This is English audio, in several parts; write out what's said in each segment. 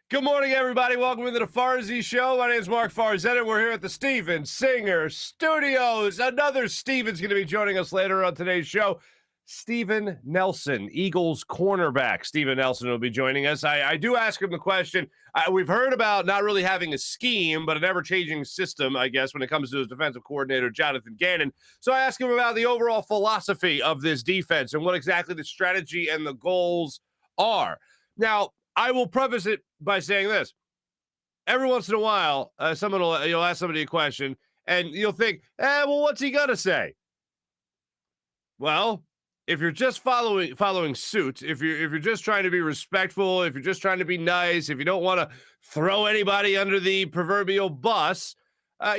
Good morning, everybody. Welcome into the Farzy Show. My name is Marc Farzy. We're here at the Steven Singer Studios. Another Steven's going to be joining us later on today's show. Steven Nelson, Eagles cornerback. Steven Nelson will be joining us. I do ask him the question. We've heard about not really having a scheme, but an ever-changing system, I guess, when it comes to his defensive coordinator, Jonathan Gannon. So I asked him about the overall philosophy of this defense and what exactly the strategy and the goals are. Now, I will preface it by saying this. Every once in a while, you'll ask somebody a question, and you'll think, well, what's he going to say? Well, if you're just following suit, if you're just trying to be respectful, if you're just trying to be nice, if you don't want to throw anybody under the proverbial bus,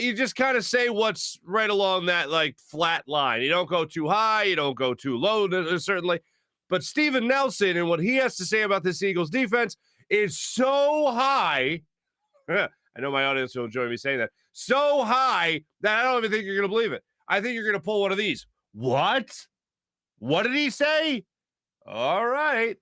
you just kind of say what's right along that flat line. You don't go too high, you don't go too low, certainly. But Steven Nelson and what he has to say about this Eagles defense is so high. I know my audience will enjoy me saying that. So high that I don't even think you're going to believe it. I think you're going to pull one of these. What? What did he say? All right.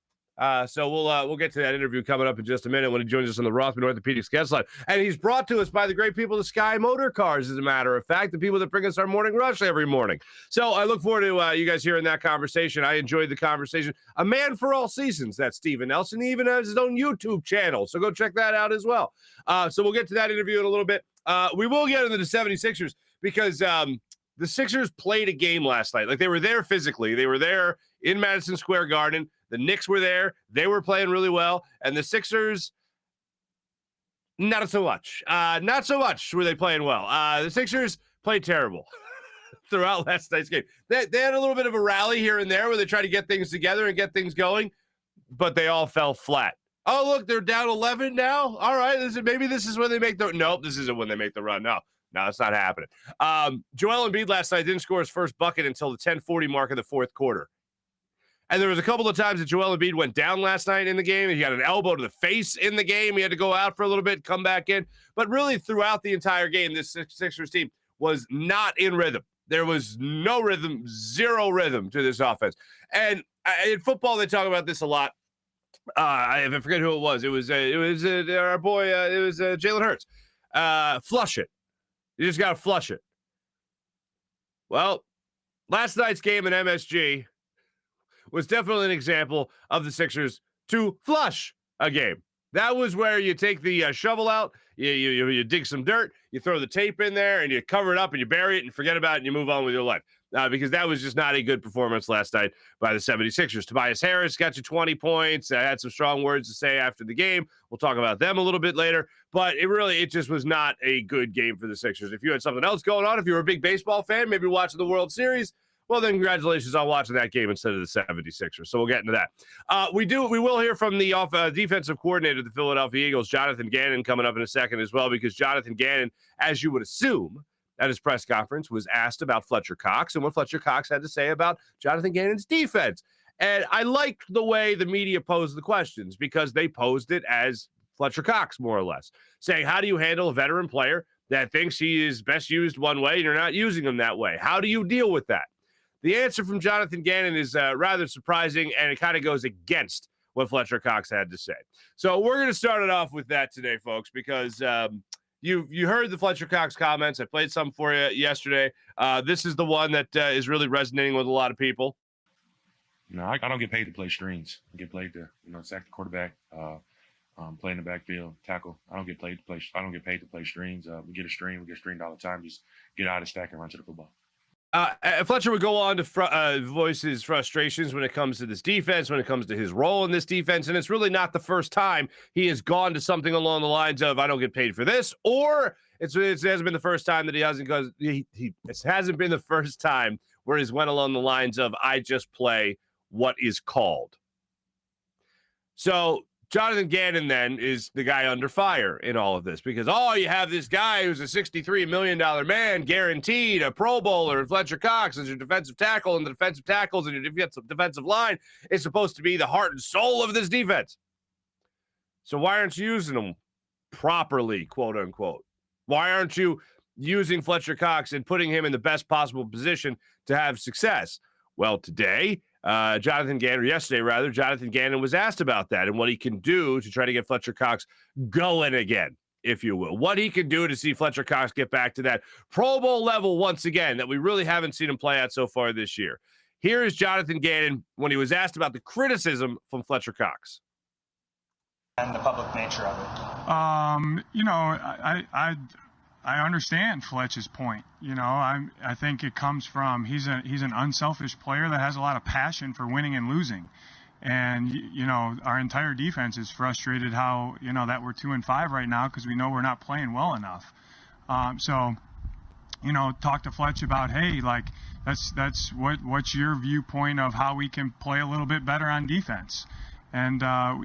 So we'll get to that interview coming up in just a minute when he joins us on the Rothman Orthopaedics guest line. And he's brought to us by the great people of Sky Motor Cars, as a matter of fact, the people that bring us our morning rush every morning. So I look forward to you guys hearing that conversation. I enjoyed the conversation. A man for all seasons, that's Steven Nelson. He even has his own YouTube channel, so go check that out as well. So we'll get to that interview in a little bit. We will get into the 76ers because the Sixers played a game last night. They were there physically. They were there in Madison Square Garden. The Knicks were there. They were playing really well. And the Sixers, not so much. Not so much were they playing well. The Sixers played terrible throughout last night's game. They had a little bit of a rally here and there where they tried to get things together and get things going, but they all fell flat. Oh, look, they're down 11 now. All right, maybe this is when they make the – nope, this isn't when they make the run. No, it's not happening. Joel Embiid last night didn't score his first bucket until the 10:40 mark of the fourth quarter. And there was a couple of times that Joel Embiid went down last night in the game. He got an elbow to the face in the game. He had to go out for a little bit, come back in. But really, throughout the entire game, this Sixers team was not in rhythm. There was no rhythm, zero rhythm to this offense. And in football, they talk about this a lot. I forget who it was. It was our boy. It was Jalen Hurts. Flush it. You just got to flush it. Well, last night's game in MSG was definitely an example of the Sixers to flush a game. That was where you take the shovel out, you dig some dirt, you throw the tape in there, and you cover it up, and you bury it, and forget about it, and you move on with your life. Because that was just not a good performance last night by the 76ers. Tobias Harris got you 20 points. I had some strong words to say after the game. We'll talk about them a little bit later. But it just was not a good game for the Sixers. If you had something else going on, if you were a big baseball fan, maybe watching the World Series, well, then congratulations on watching that game instead of the 76ers. So we'll get into that. We will hear from the defensive coordinator of the Philadelphia Eagles, Jonathan Gannon, coming up in a second as well, because Jonathan Gannon, as you would assume, at his press conference, was asked about Fletcher Cox and what Fletcher Cox had to say about Jonathan Gannon's defense. And I liked the way the media posed the questions because they posed it as Fletcher Cox, more or less, saying, how do you handle a veteran player that thinks he is best used one way and you're not using him that way? How do you deal with that? The answer from Jonathan Gannon is rather surprising, and it kind of goes against what Fletcher Cox had to say. So we're going to start it off with that today, folks, because you heard the Fletcher Cox comments. I played some for you yesterday. This is the one that is really resonating with a lot of people. No, I don't get paid to play strings. I get paid to sack the quarterback, play in the backfield, tackle. I don't get paid to play strings. We get stringed all the time. Just get out of the stack and run to the football. Fletcher would go on to voice his frustrations when it comes to this defense, when it comes to his role in this defense, and it's really not the first time he has gone to something along the lines of "I don't get paid for this," or it hasn't been the first time that he hasn't, because it hasn't been the first time where he's went along the lines of "I just play what is called." So Jonathan Gannon then is the guy under fire in all of this because, you have this guy who's a $63 million man, guaranteed a Pro Bowler, and Fletcher Cox as your defensive tackle, and the defensive tackles and your defensive line is supposed to be the heart and soul of this defense. So why aren't you using them properly, quote unquote? Why aren't you using Fletcher Cox and putting him in the best possible position to have success? Well, today, Jonathan Gannon was asked about that and what he can do to try to get Fletcher Cox going again, if you will. What he can do to see Fletcher Cox get back to that Pro Bowl level once again that we really haven't seen him play at so far this year. Here is Jonathan Gannon when he was asked about the criticism from Fletcher Cox. And the public nature of it. I understand Fletch's point. I think it comes from he's an unselfish player that has a lot of passion for winning and losing. And, our entire defense is frustrated how, that we're 2-5 right now because we know we're not playing well enough. Talk to Fletch about, hey, like, that's what's your viewpoint of how we can play a little bit better on defense. And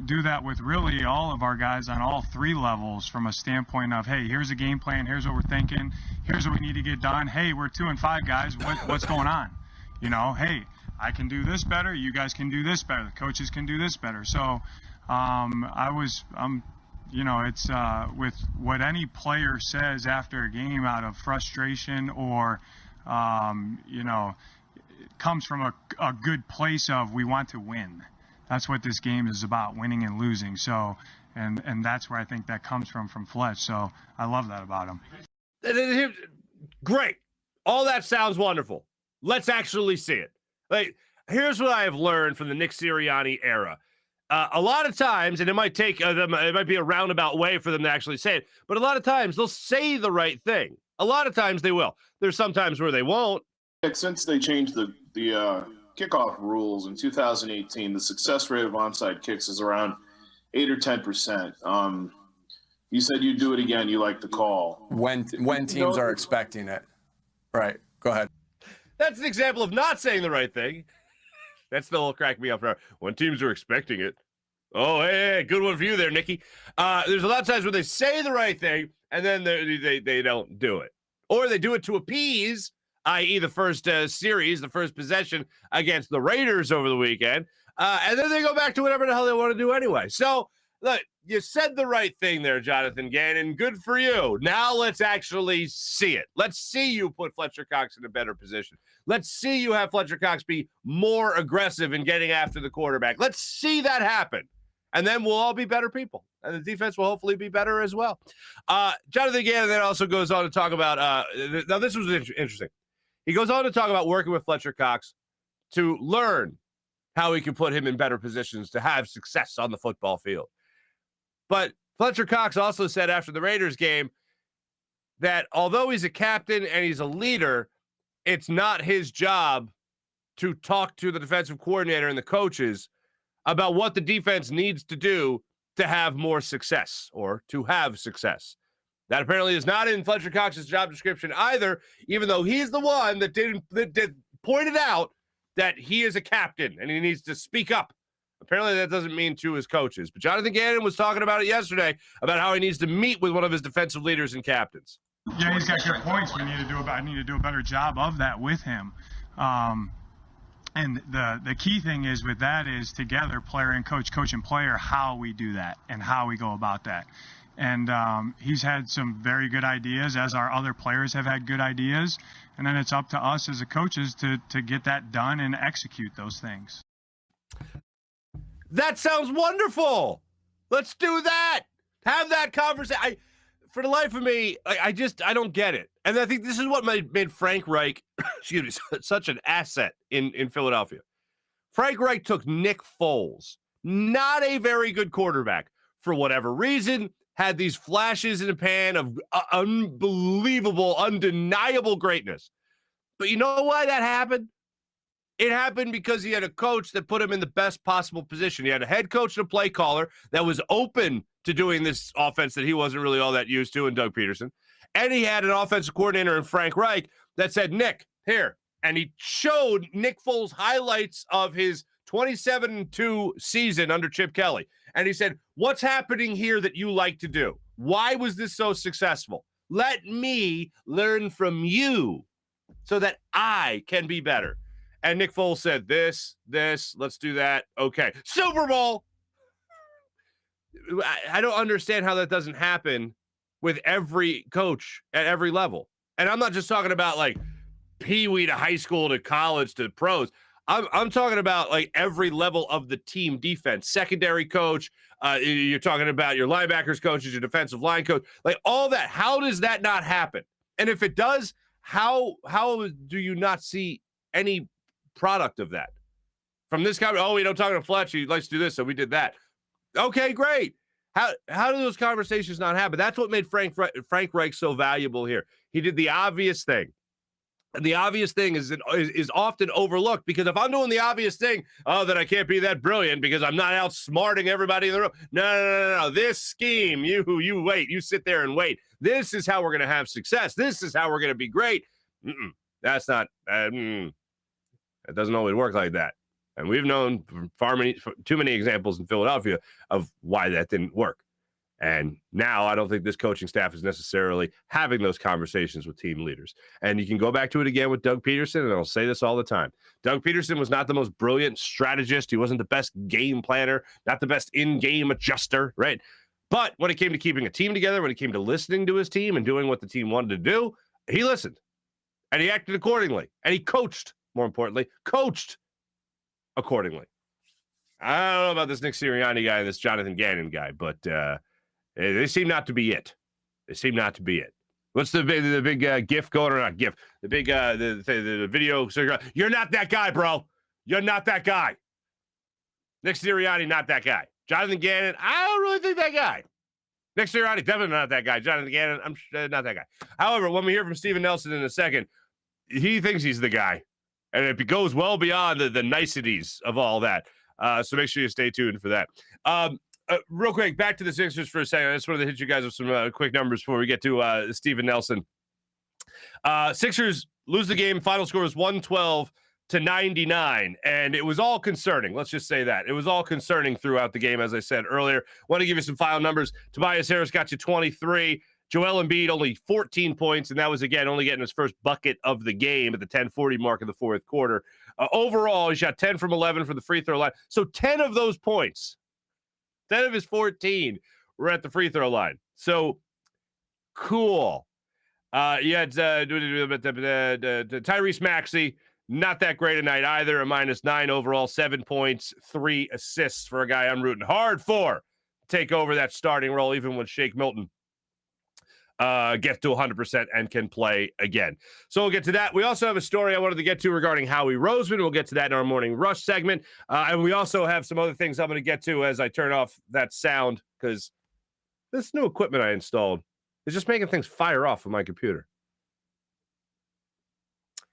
do that with really all of our guys on all three levels from a standpoint of, hey, here's a game plan, here's what we're thinking, here's what we need to get done. Hey, we're 2-5 guys, what's going on? Hey, I can do this better, you guys can do this better, the coaches can do this better. So it's with what any player says after a game out of frustration or, it comes from a good place of we want to win. That's what this game is about, winning and losing. So, and that's where I think that comes from Fletch. So I love that about him. Great. All that sounds wonderful. Let's actually see it. Like, here's what I have learned from the Nick Sirianni era. A lot of times, and it might take them, it might be a roundabout way for them to actually say it, but a lot of times they'll say the right thing. A lot of times they will. There's some times where they won't. Since they changed the kickoff rules in 2018, the success rate of onside kicks is around 8 or 10%. You said you'd do it again. You like the call. When teams are expecting it. Right. Go ahead. That's an example of not saying the right thing. That still will crack me up. When teams are expecting it. Oh, hey, good one for you there, Nikki. There's a lot of times where they say the right thing, and then they don't do it. Or they do it to appease, i.e. the first series, the first possession against the Raiders over the weekend. And then they go back to whatever the hell they want to do anyway. So, look, you said the right thing there, Jonathan Gannon. Good for you. Now let's actually see it. Let's see you put Fletcher Cox in a better position. Let's see you have Fletcher Cox be more aggressive in getting after the quarterback. Let's see that happen. And then we'll all be better people. And the defense will hopefully be better as well. Jonathan Gannon then also goes on to talk about, now this was interesting. He goes on to talk about working with Fletcher Cox to learn how he can put him in better positions to have success on the football field. But Fletcher Cox also said after the Raiders game that although he's a captain and he's a leader, it's not his job to talk to the defensive coordinator and the coaches about what the defense needs to do to have more success or to have success. That apparently is not in Fletcher Cox's job description either, even though he's the one that pointed out that he is a captain and he needs to speak up. Apparently that doesn't mean to his coaches. But Jonathan Gannon was talking about it yesterday, about how he needs to meet with one of his defensive leaders and captains. Yeah, he's got good points. I need to do a better job of that with him. And the key thing is with that is together, player and coach and player, how we do that and how we go about that. And he's had some very good ideas, as our other players have had good ideas. And then it's up to us as the coaches to get that done and execute those things. That sounds wonderful. Let's do that. Have that conversation. For the life of me, I don't get it. And I think this is what made Frank Reich, excuse me, such an asset in Philadelphia. Frank Reich took Nick Foles, not a very good quarterback, for whatever reason, had these flashes in the pan of unbelievable, undeniable greatness. But you know why that happened? It happened because he had a coach that put him in the best possible position. He had a head coach and a play caller that was open to doing this offense that he wasn't really all that used to in Doug Peterson. And he had an offensive coordinator in Frank Reich that said, Nick, here. And he showed Nick Foles highlights of his 27-2 season under Chip Kelly. And he said, what's happening here that you like to do? Why was this so successful? Let me learn from you so that I can be better. And Nick Foles said, this, let's do that. Okay. Super Bowl. I don't understand how that doesn't happen with every coach at every level. And I'm not just talking about like peewee to high school to college to pros. I'm talking about like every level of the team defense, secondary coach. You're talking about your linebackers coaches, your defensive line coach, like all that. How does that not happen? And if it does, how do you not see any product of that from this guy? Oh, we don't talk to Fletch. He likes to do this, so we did that. Okay, great. How do those conversations not happen? That's what made Frank Reich so valuable here. He did the obvious thing. And the obvious thing is often overlooked, because if I'm doing the obvious thing, then I can't be that brilliant because I'm not outsmarting everybody in the room. No. This scheme, you wait. You sit there and wait. This is how we're going to have success. This is how we're going to be great. That's not, it doesn't always work like that. And we've known too many examples in Philadelphia of why that didn't work. And now I don't think this coaching staff is necessarily having those conversations with team leaders. And you can go back to it again with Doug Peterson, and I'll say this all the time. Doug Peterson was not the most brilliant strategist. He wasn't the best game planner, not the best in-game adjuster, right? But when it came to keeping a team together, when it came to listening to his team and doing what the team wanted to do, he listened. And he acted accordingly. And he coached, more importantly, accordingly. I don't know about this Nick Sirianni guy and this Jonathan Gannon guy, but they seem not to be it. They seem not to be it. What's the big GIF going, or not GIF? The big the video. You're not that guy, bro. You're not that guy. Nick Sirianni, not that guy. Jonathan Gannon, I don't really think that guy. Nick Sirianni, definitely not that guy. Jonathan Gannon, I'm not that guy. However, when we hear from Steven Nelson in a second, he thinks he's the guy. And it goes well beyond the niceties of all that. So make sure you stay tuned for that. Real quick, back to the Sixers for a second. I just wanted to hit you guys with some quick numbers before we get to Steven Nelson. Sixers lose the game. Final score is 112-99. And it was all concerning. Let's just say that. It was all concerning throughout the game, as I said earlier. Want to give you some final numbers. Tobias Harris got you 23. Joel Embiid only 14 points, and that was, again, only getting his first bucket of the game at the 10:40 mark of the fourth quarter. Overall, he shot 10 from 11 from the free throw line. So 10 of those points, 10 of his 14 were at the free throw line. So cool. You had Tyrese Maxey, not that great a night either, a -9 overall, 7 points, 3 assists for a guy I'm rooting hard for. Take over that starting role, even when Shake Milton gets to 100% and can play again. So we'll get to that. We also have a story I wanted to get to regarding Howie Roseman. We'll get to that in our Morning Rush segment. And we also have some other things I'm going to get to as I turn off that sound, because this new equipment I installed is just making things fire off of my computer.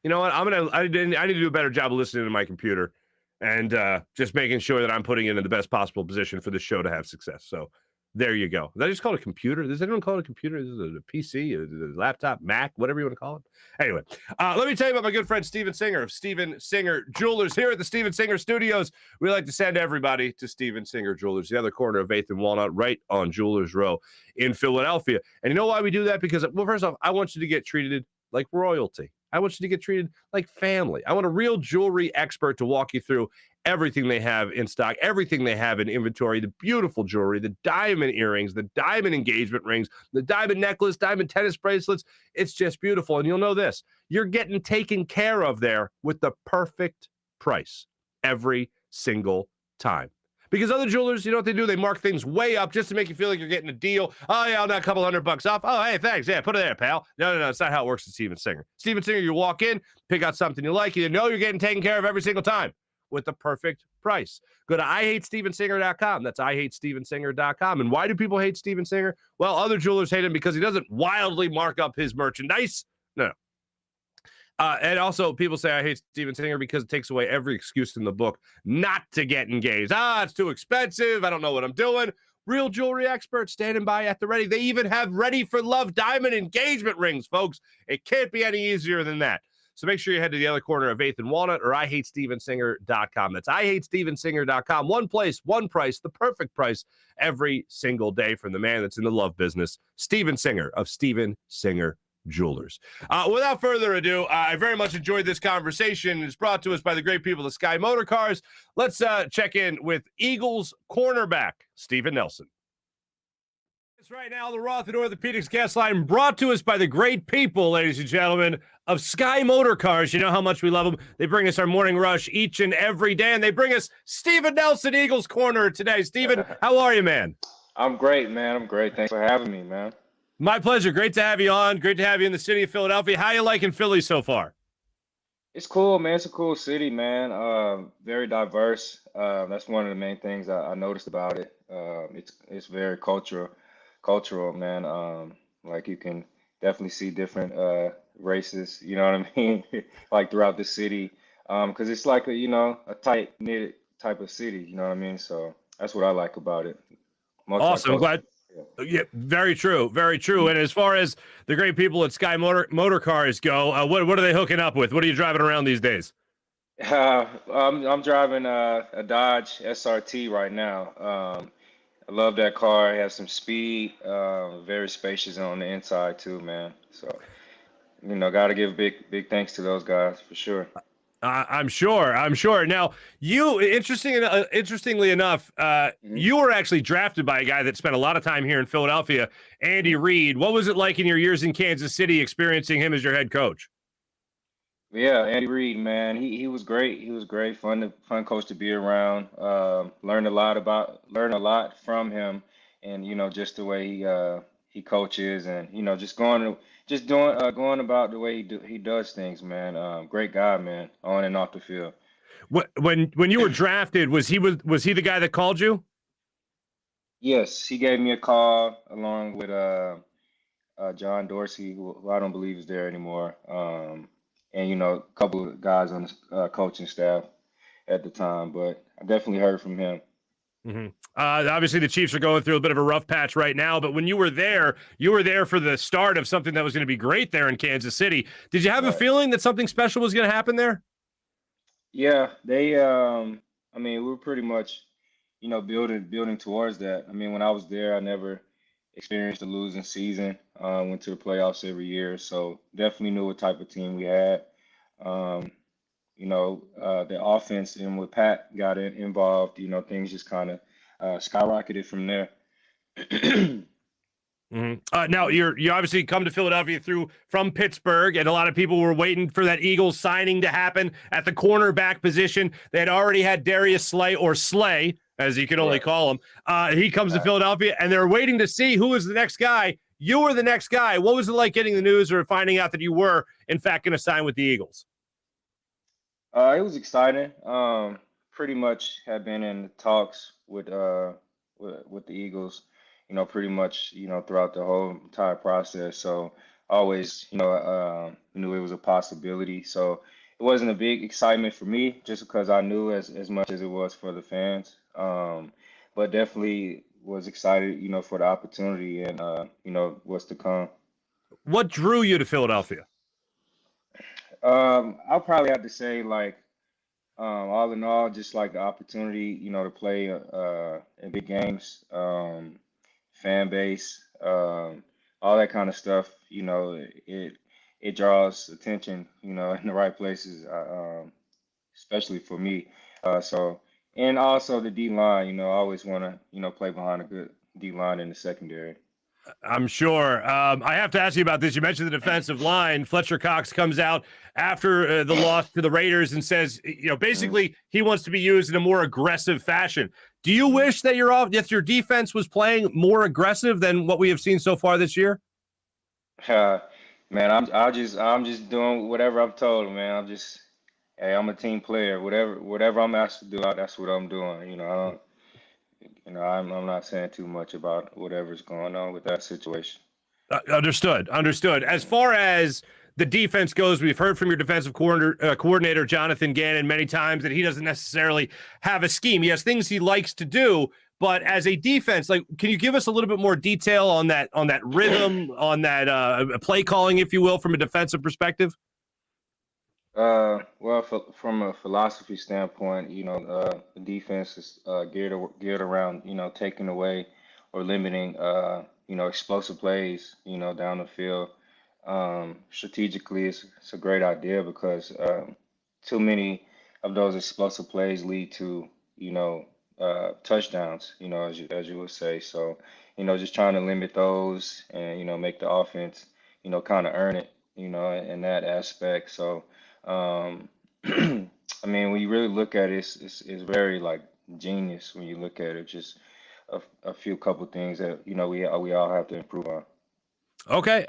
You know what? I need to do a better job of listening to my computer and just making sure that I'm putting it in the best possible position for the show to have success. So there you go. Did I just call it a computer? Does anyone call it a computer? Is it a PC, a laptop, Mac, whatever you want to call it? Anyway, let me tell you about my good friend Steven Singer of Steven Singer Jewelers. Here at the Steven Singer Studios, we like to send everybody to Steven Singer Jewelers, the other corner of 8th and Walnut, right on Jewelers Row in Philadelphia. And you know why we do that? Because, well, first off, I want you to get treated like royalty. I want you to get treated like family. I want a real jewelry expert to walk you through everything they have in stock, everything they have in inventory, the beautiful jewelry, the diamond earrings, the diamond engagement rings, the diamond necklace, diamond tennis bracelets. It's just beautiful. And you'll know this, you're getting taken care of there with the perfect price every single time. Because other jewelers, you know what they do? They mark things way up just to make you feel like you're getting a deal. Oh, yeah, I'll knock a couple $100 off. Oh, hey, thanks. Yeah, put it there, pal. No, it's not how it works at Steven Singer. Steven Singer, you walk in, pick out something you like, you know you're getting taken care of every single time with the perfect price. Go to IHateStevenSinger.com. That's IHateStevenSinger.com. And why do people hate Steven Singer? Well, other jewelers hate him because he doesn't wildly mark up his merchandise. No. And also, people say I hate Steven Singer because it takes away every excuse in the book not to get engaged. It's too expensive. I don't know what I'm doing. Real jewelry experts standing by at the ready. They even have Ready for Love diamond engagement rings, folks. It can't be any easier than that. So make sure you head to the other corner of 8th and Walnut or IHateStevenSinger.com. That's IHateStevenSinger.com. One place, one price, the perfect price every single day from the man that's in the love business, Steven Singer of Steven Singer Jewelers. Without further ado, I very much enjoyed this conversation. It's brought to us by the great people of Sky Motor Cars. Let's check in with Eagles cornerback Steven Nelson. That's right. Now the Rothman Orthopaedics guest line brought to us by the great people, ladies and gentlemen, of Sky Motor Cars. You know how much we love them. They bring us our morning rush each and every day, and they bring us Steven Nelson, Eagles Corner, today. Steven, how are you, man? I'm great, man. I'm great. Thanks for having me, man. My pleasure. Great to have you on. Great to have you in the city of Philadelphia. How you liking Philly so far? It's cool, man. It's a cool city, man. Very diverse. That's one of the main things I noticed about it. It's very cultural, man. Like you can definitely see different races. You know what I mean? Like throughout the city, because it's like a tight knit type of city. You know what I mean? So that's what I like about it. Awesome. I'm glad. Yeah, very true. Very true. And as far as the great people at Sky Motor Cars go, what are they hooking up with? What are you driving around these days? I'm driving a Dodge SRT right now. I love that car. It has some speed, very spacious on the inside too, man. So, got to give big thanks to those guys for sure. I'm sure. Now, you interestingly enough, you were actually drafted by a guy that spent a lot of time here in Philadelphia, Andy Reid. What was it like in your years in Kansas City, experiencing him as your head coach? Yeah, Andy Reid, man, he was great. He was great, fun coach to be around. Learned a lot from him, and just the way he coaches, and just going about the way he does things, man. Great guy, man, on and off the field. When you were drafted, was he the guy that called you? Yes, he gave me a call along with John Dorsey, who I don't believe is there anymore. And a couple of guys on the coaching staff at the time, but I definitely heard from him. Mm-hmm. Obviously, the Chiefs are going through a bit of a rough patch right now, but when you were there for the start of something that was going to be great there in Kansas City. Did you have a feeling that something special was going to happen there? Yeah, they. We were pretty much, building towards that. I mean, when I was there, I never experienced a losing season. Went to the playoffs every year, so definitely knew what type of team we had. The offense, and when Pat got involved, things just kind of skyrocketed from there. Mm-hmm. Now you obviously come to Philadelphia from Pittsburgh, and a lot of people were waiting for that Eagles signing to happen at the cornerback position. They had already had Darius Slay, as you can only call him. He comes to Philadelphia, and they're waiting to see who is the next guy. You were the next guy. What was it like getting the news or finding out that you were, in fact, going to sign with the Eagles? It was exciting. Pretty much had been in the talks with the Eagles, pretty much, throughout the whole entire process. So always, knew it was a possibility. So it wasn't a big excitement for me, just because I knew as much as it was for the fans. But definitely was excited, for the opportunity and, what's to come. What drew you to Philadelphia? I'll probably have to say, like, all in all, just like the opportunity, to play in big games, fan base, all that kind of stuff. It draws attention, in the right places, especially for me. And also the D line, I always want to, play behind a good D line in the secondary. I'm sure. I have to ask you about this. You mentioned the defensive line. Fletcher Cox comes out after the loss to the Raiders and says, basically he wants to be used in a more aggressive fashion. Do you wish that your defense was playing more aggressive than what we have seen so far this year? Man, I'm just doing whatever I'm told, man. I'm a team player. Whatever I'm asked to do, that's what I'm doing. I'm not saying too much about whatever's going on with that situation. Understood. As far as the defense goes, we've heard from your defensive coordinator, Jonathan Gannon, many times that he doesn't necessarily have a scheme. He has things he likes to do, but as a defense, can you give us a little bit more detail on that rhythm, on that play calling, if you will, from a defensive perspective? Well, from a philosophy standpoint, the defense is geared around, taking away or limiting, explosive plays, down the field. Strategically, it's a great idea because too many of those explosive plays lead to, touchdowns, as you would say. So, just trying to limit those and, make the offense, kind of earn it, in that aspect. So, um, I mean, when you really look at it, it's very like genius when you look at it. Just a few couple things that, we all have to improve on. Okay.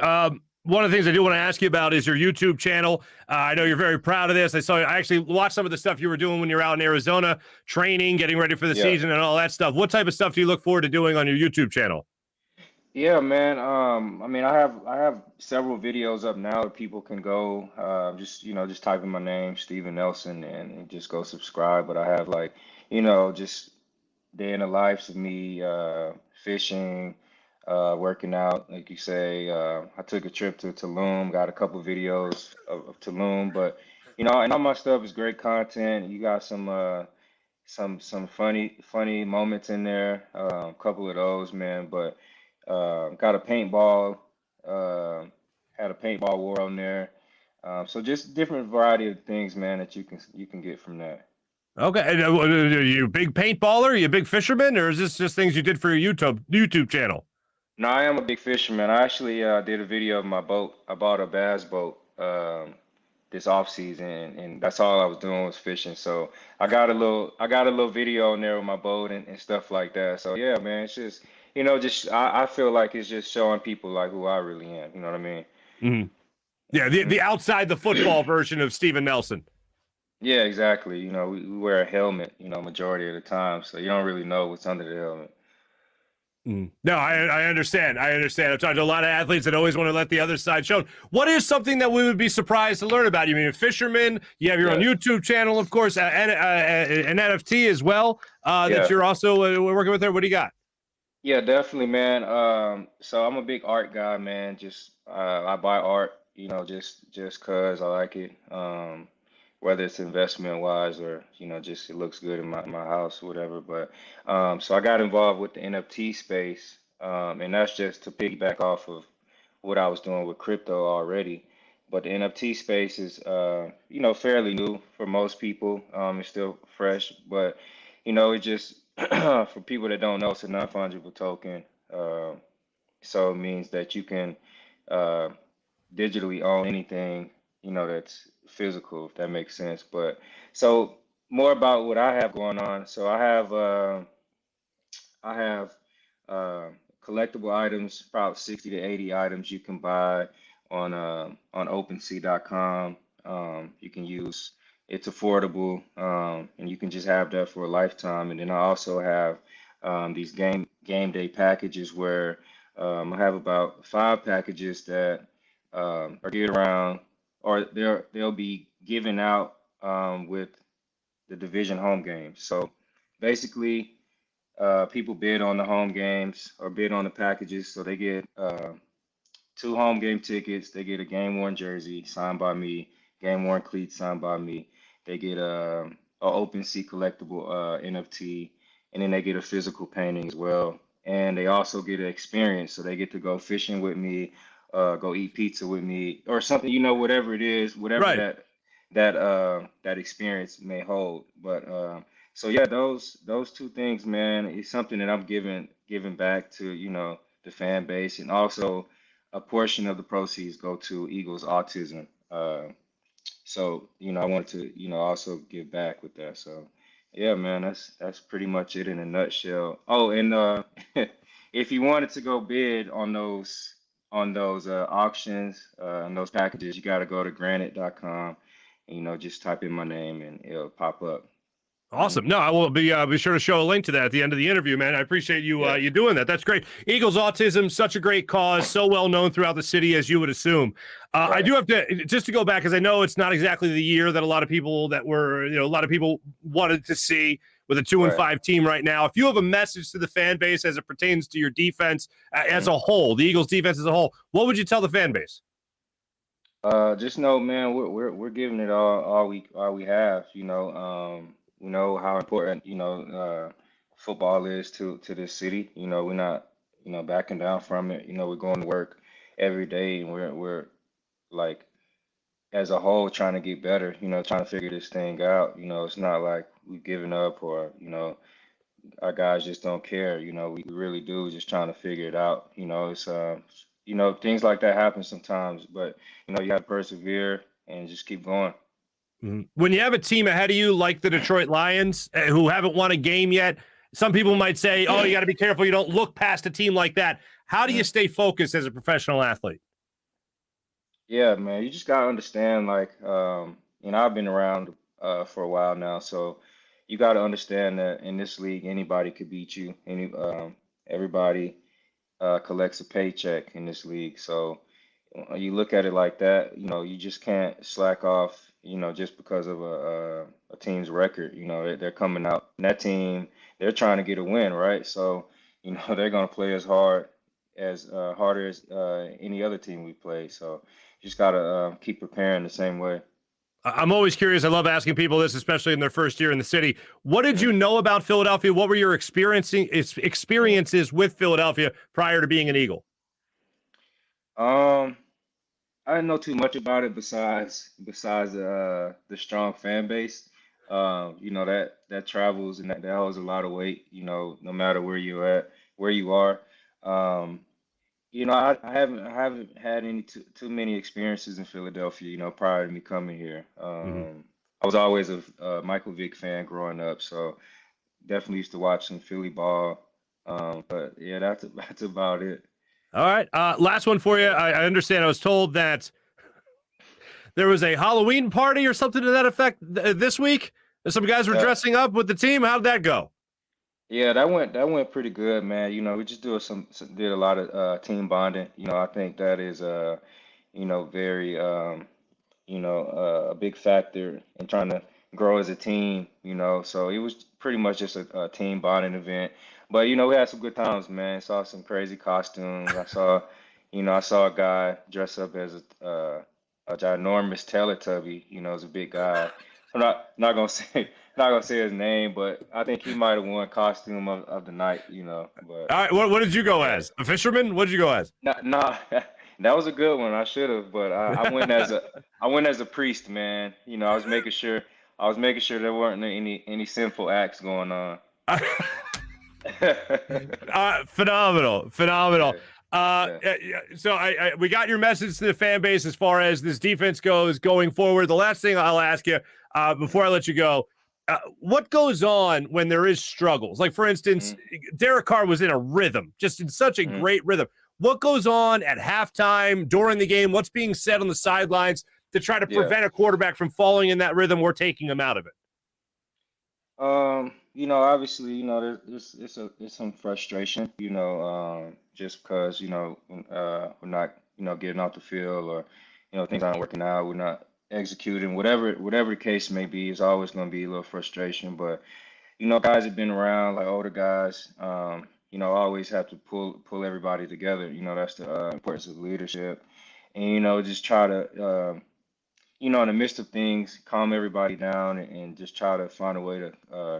One of the things I do want to ask you about is your YouTube channel. I know you're very proud of this. I actually watched some of the stuff you were doing when you were out in Arizona, training, getting ready for the Yeah. season, and all that stuff. What type of stuff do you look forward to doing on your YouTube channel? Yeah, man. I mean, I have several videos up now that people can go, just type in my name, Steven Nelson, and just go subscribe. But I have like, just day in the lives of me, fishing, working out, like you say. I took a trip to Tulum, got a couple videos of Tulum, but and all my stuff is great content. You got some funny moments in there, a couple of those, man. But got a paintball, uh, had a paintball war on there. So just different variety of things, man, that you can get from that. Okay. And, are you a big paintballer? Are you a big fisherman? Or is this just things you did for your YouTube channel? No, I am a big fisherman. I actually did a video of my boat. I bought a bass boat this off season, and that's all I was doing was fishing. So I got a little video on there with my boat and stuff like that. So yeah, man, it's just I feel like it's just showing people like who I really am. You know what I mean? Mm-hmm. Yeah, the outside the football version of Steven Nelson. Yeah, exactly. We wear a helmet, majority of the time, so you don't really know what's under the helmet. No, I understand. I understand. I've talked to a lot of athletes that always want to let the other side show. What is something that we would be surprised to learn about? You mean a fisherman? You have your own YouTube channel, of course, and an NFT as well Yeah. that you're also working with there. What do you got? Yeah, definitely, man. So I'm a big art guy, man. Just I buy art, just 'cause I like it. Whether it's investment wise or just it looks good in my house, whatever. But so I got involved with the NFT space, and that's just to piggyback off of what I was doing with crypto already. But the NFT space is fairly new for most people. It's still fresh, but it just for people that don't know, it's a non-fungible token. So it means that you can uh, digitally own anything, that's physical, if that makes sense. But so more about what I have going on. So I have collectible items, about 60 to 80 items you can buy on OpenSea.com. You can use it's affordable, and you can just have that for a lifetime. And then I also have these game day packages where I have about 5 packages that are geared around, or they'll be given out with the division home games. So basically, people bid on the home games or bid on the packages, so they get 2 home game tickets. They get a game worn jersey signed by me, game worn cleats signed by me. They get a OpenSea collectible NFT, and then they get a physical painting as well. And they also get an experience, so they get to go fishing with me, go eat pizza with me, or something. Whatever it is, whatever Right. that experience may hold. But so yeah, those 2 things, man, is something that I'm giving back to the fan base, and also a portion of the proceeds go to Eagles Autism. So I wanted to also give back with that. So yeah, man, that's pretty much it in a nutshell. Oh, and if you wanted to go bid on those auctions and those packages, you got to go to granite.com and just type in my name and it'll pop up. Awesome. No, I will be sure to show a link to that at the end of the interview, man. I appreciate you Yeah. you doing that. That's great. Eagles Autism, such a great cause, so well known throughout the city, as you would assume. I Right. do have to just to go back, because I know it's not exactly the year that a lot of people wanted to see with a 2-5 team right now. If you have a message to the fan base as it pertains to your defense as a whole, the Eagles defense as a whole, what would you tell the fan base? Just know, man, we're giving it all we have. How important football is to this city. We're not backing down from it. We're going to work every day, and we're like as a whole trying to get better. Trying to figure this thing out. It's not like we've given up or our guys just don't care. We really do, just trying to figure it out. It's things like that happen sometimes, but you got to persevere and just keep going. When you have a team ahead of you like the Detroit Lions, who haven't won a game yet, some people might say, oh, you got to be careful. You don't look past a team like that. How do you stay focused as a professional athlete? Yeah, man, you just got to understand, like, I've been around for a while now, so you got to understand that in this league, anybody could beat you. Everybody collects a paycheck in this league. So you look at it like that, you just can't slack off, just because of a team's record. They're coming out, and that team, they're trying to get a win, right? So, they're going to play as harder as any other team we play. So you just got to keep preparing the same way. I'm always curious. I love asking people this, especially in their first year in the city. What did you know about Philadelphia? What were your experiences with Philadelphia prior to being an Eagle? I didn't know too much about it besides the strong fan base. That travels, and that holds a lot of weight. No matter where you are. I haven't had any too many experiences in Philadelphia, prior to me coming here. I was always a Michael Vick fan growing up, so definitely used to watch some Philly ball. But yeah, that's about it. All right. Last one for you. I understand. I was told that there was a Halloween party or something to that effect this week. Some guys were dressing up with the team. How'd that go? Yeah, that went pretty good, man. We just did a lot of team bonding. I think that is very a big factor in trying to grow as a team. So it was pretty much just a team bonding event. But we had some good times, man. Saw some crazy costumes. I saw a guy dress up as a ginormous Teletubby. As a big guy. I'm not gonna say his name, but I think he might have won costume of the night. But all right, what did you go as? A fisherman? What did you go as? Nah, that was a good one. I should have, but I went as a priest, man. I was making sure there weren't any sinful acts going on. Phenomenal. So we got your message to the fan base as far as this defense goes going forward. The last thing I'll ask you before I let you go, what goes on when there is struggles? Like, for instance, Derek Carr was in a rhythm, just in such a great rhythm. What goes on at halftime, during the game? What's being said on the sidelines to try to prevent a quarterback from falling in that rhythm or taking him out of it? Obviously, there's some frustration, just because, we're not, getting off the field, or, things aren't working out. We're not executing, whatever the case may be. It's always going to be a little frustration, but, guys have been around, like older guys, always have to pull everybody together. That's the importance of leadership, and, just try to, in the midst of things, calm everybody down and just try to find a way to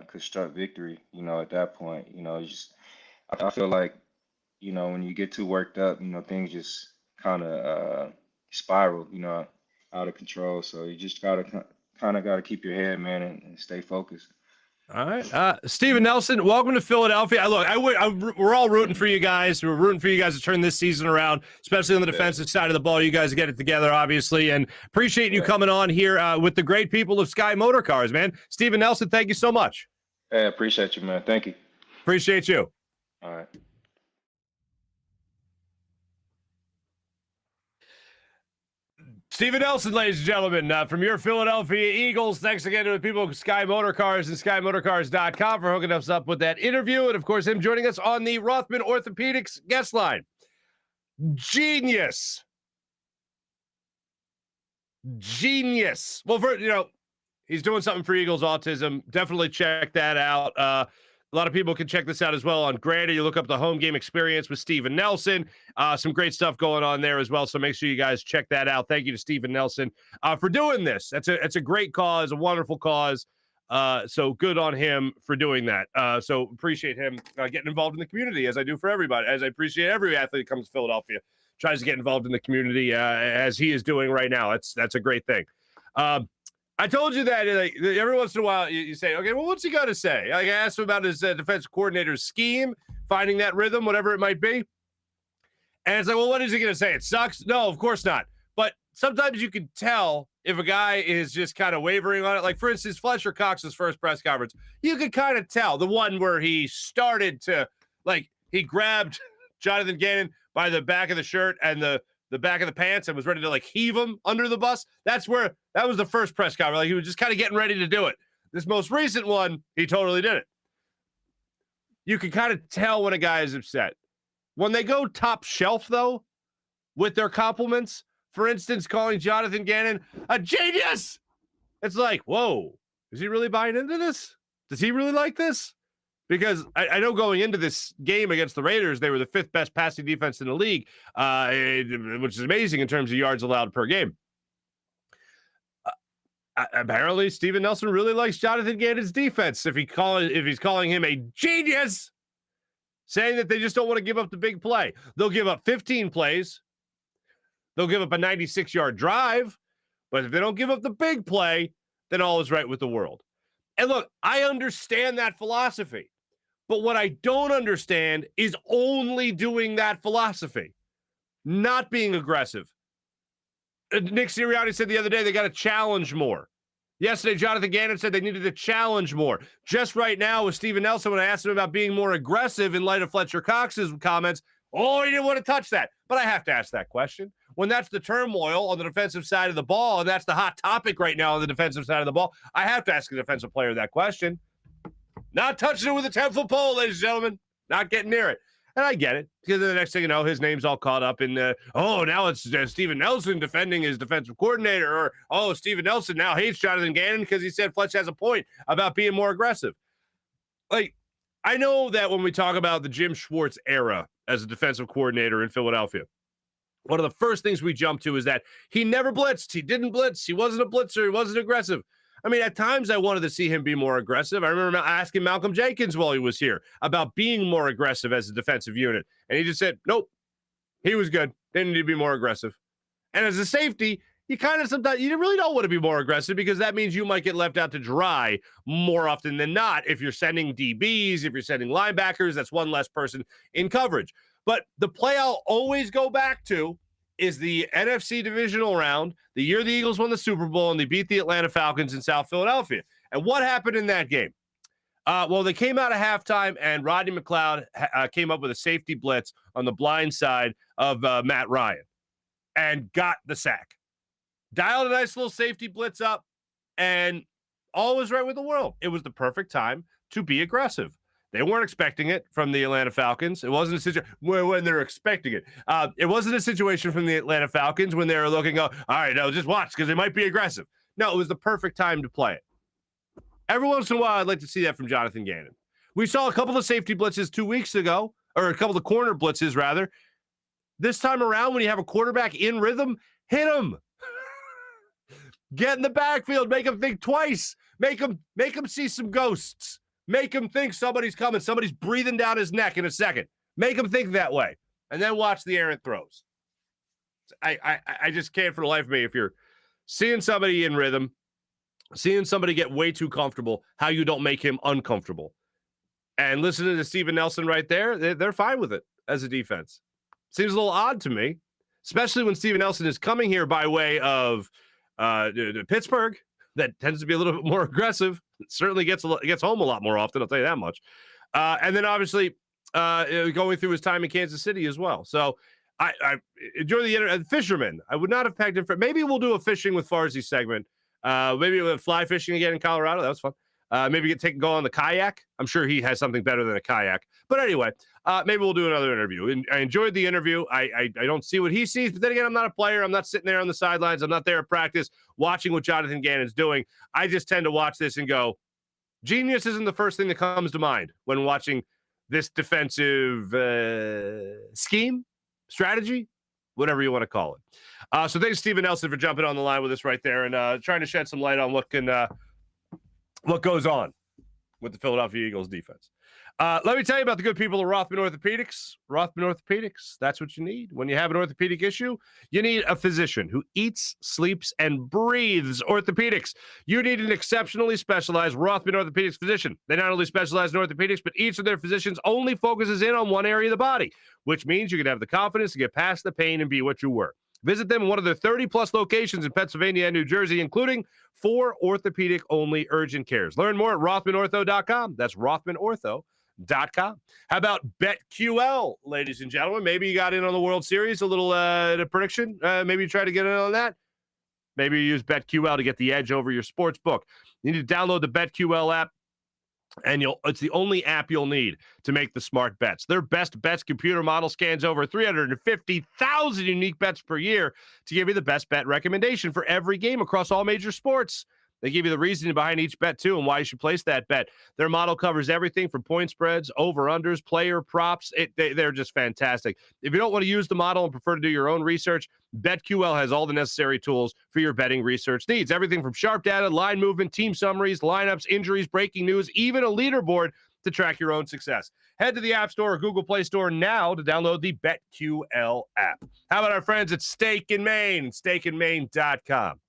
construct victory, at that point. I feel like, when you get too worked up, things just kind of spiral, out of control. So you just got to keep your head, man, and stay focused. All right. Steven Nelson, welcome to Philadelphia. Look, we're all rooting for you guys. We're rooting for you guys to turn this season around, especially on the defensive side of the ball. You guys get it together, obviously, and appreciate you coming on here with the great people of Sky Motor Cars, man. Steven Nelson, thank you so much. Hey, appreciate you, man. Thank you. Appreciate you. All right. Steven Nelson, ladies and gentlemen, from your Philadelphia Eagles. Thanks again to the people of Sky Motor Cars and SkyMotorCars.com for hooking us up with that interview. And, of course, him joining us on the Rothman Orthopaedics guest line. Genius. Well, he's doing something for Eagles Autism. Definitely check that out. A lot of people can check this out as well on Grandeur. You look up the home game experience with Steven Nelson. Some great stuff going on there as well. So make sure you guys check that out. Thank you to Steven Nelson for doing this. That's a great cause, a wonderful cause. So good on him for doing that. So appreciate him getting involved in the community, as I do for everybody, as I appreciate every athlete that comes to Philadelphia, tries to get involved in the community as he is doing right now. That's a great thing. I told you that like, every once in a while you say, okay, well, what's he got to say? Like, I asked him about his defensive coordinator's scheme, finding that rhythm, whatever it might be. And it's like, well, what is he going to say? It sucks? No, of course not. But sometimes you can tell if a guy is just kind of wavering on it. Like, for instance, Fletcher Cox's first press conference, you could kind of tell the one where he started to, like, he grabbed Jonathan Gannon by the back of the shirt and the back of the pants and was ready to, like, heave him under the bus. That was the first press conference. Like, he was just kind of getting ready to do it. This most recent one, he totally did it. You can kind of tell when a guy is upset. When they go top shelf, though, with their compliments, for instance, calling Jonathan Gannon a genius, it's like, whoa, is he really buying into this? Does he really like this? Because I know going into this game against the Raiders, they were the 5th best passing defense in the league, which is amazing in terms of yards allowed per game. Apparently, Steven Nelson really likes Jonathan Gannon's defense. If he's calling him a genius, saying that they just don't want to give up the big play. They'll give up 15 plays. They'll give up a 96-yard drive. But if they don't give up the big play, then all is right with the world. And look, I understand that philosophy. But what I don't understand is only doing that philosophy, not being aggressive. Nick Sirianni said the other day they got to challenge more. Yesterday, Jonathan Gannon said they needed to challenge more. Just right now with Steven Nelson, when I asked him about being more aggressive in light of Fletcher Cox's comments, he didn't want to touch that. But I have to ask that question. When that's the turmoil on the defensive side of the ball, and that's the hot topic right now on the defensive side of the ball, I have to ask a defensive player that question. Not touching it with a 10-foot pole, ladies and gentlemen. Not getting near it. And I get it, because the next thing you know, his name's all caught up in, now it's Steven Nelson defending his defensive coordinator, or, Steven Nelson now hates Jonathan Gannon because he said Fletch has a point about being more aggressive. Like, I know that when we talk about the Jim Schwartz era as a defensive coordinator in Philadelphia, one of the first things we jump to is that he never blitzed. He didn't blitz. He wasn't a blitzer. He wasn't aggressive. I mean, at times I wanted to see him be more aggressive. I remember asking Malcolm Jenkins while he was here about being more aggressive as a defensive unit. And he just said, nope, he was good. Didn't need to be more aggressive. And as a safety, you kind of sometimes, you really don't want to be more aggressive because that means you might get left out to dry more often than not. If you're sending DBs, if you're sending linebackers, that's one less person in coverage. But the play I'll always go back to is the NFC divisional round, the year the Eagles won the Super Bowl and they beat the Atlanta Falcons in South Philadelphia. And what happened in that game? Well, they came out of halftime and Rodney McLeod came up with a safety blitz on the blind side of Matt Ryan and got the sack. Dialed a nice little safety blitz up and all was right with the world. It was the perfect time to be aggressive. They weren't expecting it from the Atlanta Falcons. It wasn't a situation when they're expecting it. It wasn't a situation from the Atlanta Falcons when they were looking, all right, no, just watch because they might be aggressive. No, it was the perfect time to play it. Every once in a while, I'd like to see that from Jonathan Gannon. We saw a couple of safety blitzes 2 weeks ago, or a couple of corner blitzes, rather. This time around, when you have a quarterback in rhythm, hit him. Get in the backfield. Make him think twice. Make him see some ghosts. Make him think somebody's coming. Somebody's breathing down his neck in a second. Make him think that way. And then watch the errant throws. I just can't for the life of me, if you're seeing somebody in rhythm, seeing somebody get way too comfortable, how you don't make him uncomfortable. And listening to Steven Nelson right there, they're fine with it as a defense. Seems a little odd to me, especially when Steven Nelson is coming here by way of Pittsburgh. That tends to be a little bit more aggressive. It certainly gets home a lot more often, I'll tell you that much. And then obviously going through his time in Kansas City as well. So I enjoy the fisherman. I would not have pegged him for. Maybe we'll do a fishing with Farzy segment. Maybe we'll fly fishing again in Colorado. That was fun. Maybe go on the kayak. I'm sure he has something better than a kayak. But anyway, maybe we'll do another interview. And I enjoyed the interview. I don't see what he sees, but then again, I'm not a player. I'm not sitting there on the sidelines. I'm not there at practice watching what Jonathan Gannon's doing. I just tend to watch this and go, genius isn't the first thing that comes to mind when watching this defensive scheme, strategy, whatever you want to call it. So thanks, Steven Nelson, for jumping on the line with us right there and trying to shed some light on what goes on with the Philadelphia Eagles defense. Let me tell you about the good people of Rothman Orthopaedics. Rothman Orthopaedics, that's what you need. When you have an orthopedic issue, you need a physician who eats, sleeps, and breathes orthopedics. You need an exceptionally specialized Rothman Orthopaedics physician. They not only specialize in orthopedics, but each of their physicians only focuses in on one area of the body, which means you can have the confidence to get past the pain and be what you were. Visit them in one of their 30-plus locations in Pennsylvania and New Jersey, including 4 orthopedic-only urgent cares. Learn more at rothmanortho.com. That's rothmanortho.com. How about BetQL, ladies and gentlemen? Maybe you got in on the World Series, a little prediction. Maybe you try to get in on that. Maybe you use BetQL to get the edge over your sports book. You need to download the BetQL app, and it's the only app you'll need to make the smart bets. Their best bets computer model scans over 350,000 unique bets per year to give you the best bet recommendation for every game across all major sports. They give you the reasoning behind each bet, too, and why you should place that bet. Their model covers everything from point spreads, over-unders, player props. They're just fantastic. If you don't want to use the model and prefer to do your own research, BetQL has all the necessary tools for your betting research needs. Everything from sharp data, line movement, team summaries, lineups, injuries, breaking news, even a leaderboard to track your own success. Head to the App Store or Google Play Store now to download the BetQL app. How about our friends at Steak in Maine, steakandmaine.com.